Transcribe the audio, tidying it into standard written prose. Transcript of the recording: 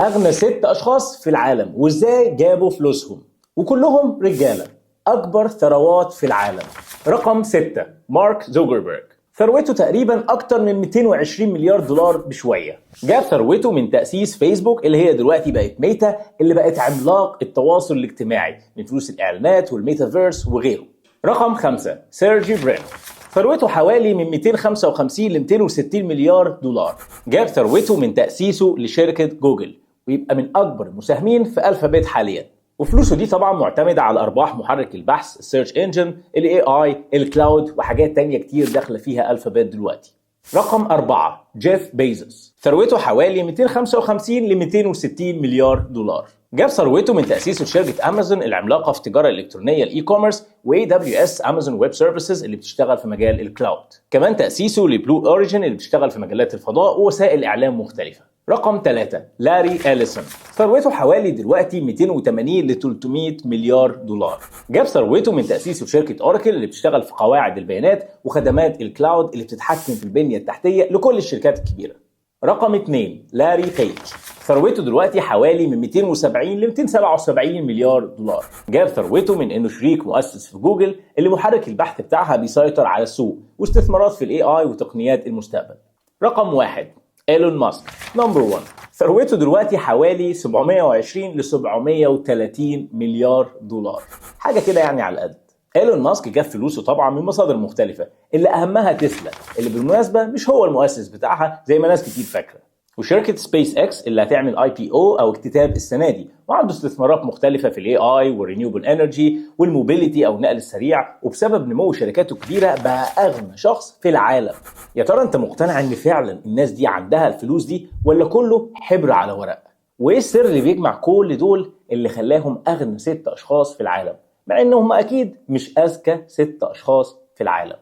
أغنى 6 أشخاص في العالم وإزاي جابوا فلوسهم، وكلهم رجالة. أكبر ثروات في العالم. رقم 6 مارك زوكربيرج، ثروته تقريبا أكتر من 220 مليار دولار بشوية. جاب ثروته من تأسيس فيسبوك اللي هي دلوقتي بقت ميتا، اللي بقت عملاق التواصل الاجتماعي من فلوس الإعلانات والميتافيرس وغيره. رقم 5 سيرجي برين، ثروته حوالي من 255 ل 260 مليار دولار. جاب ثروته من تأسيسه لشركة جوجل، ويبقى من أكبر المساهمين في ألفابت حاليا. وفلوسه دي طبعا معتمدة على أرباح محرك البحث، السيرش انجن، الاي اي، الكلاود، وحاجات تانية كتير داخلة فيها ألفابت دلوقتي. رقم 4 جيف بيزوس، ثروته حوالي 255 ل 260 مليار دولار. جاب ثروته من تأسيسه لشركة أمازون العملاقة في التجارة الإلكترونية الإي كوميرس، و AWS أمازون ويب سيرفيسز اللي بتشتغل في مجال الكلاود. كمان تأسيسه لبلو أوريجين اللي بتشتغل في مجالات الفضاء ووسائل إعلام مختلفة. رقم 3 لاري إليسون، ثروته حوالي دلوقتي 280 ل 300 مليار دولار. جاب ثروته من تأسيسه لشركة أوراكل اللي بتشتغل في قواعد البيانات وخدمات الكلاود اللي بتتحكم في البنية التحتية لكل الشركات الكبيرة. رقم 2 لاري بيج، ثروته دلوقتي حوالي من 270 ل 277 مليار دولار. جاب ثروته من انه شريك مؤسس في جوجل اللي محرك البحث بتاعها بيسيطر على السوق، واستثمارات في الاي اي وتقنيات المستقبل. رقم 1 ايلون ماسك نمبر 1، ثروته دلوقتي حوالي 720 ل 730 مليار دولار، حاجة كده يعني على القد. ايلون ماسك جاب فلوسه طبعا من مصادر مختلفة، اللي اهمها تسلا اللي بالمناسبة مش هو المؤسس بتاعها زي ما ناس كتير فاكرة، وشركة سبيس اكس اللي هتعمل IPO او اكتتاب السنة دي، وعنده استثمارات مختلفة في الاي اي والرينيوبل انرجي والموبيليتي او النقل السريع، وبسبب نمو شركاته الكبيرة بقى اغنى شخص في العالم. يا ترى انت مقتنع ان فعلا الناس دي عندها الفلوس دي، ولا كله حبر على ورق؟ وايه السر اللي بيجمع كل دول اللي خلاهم اغنى 6 اشخاص في العالم، مع انهم اكيد مش اذكى 6 اشخاص في العالم؟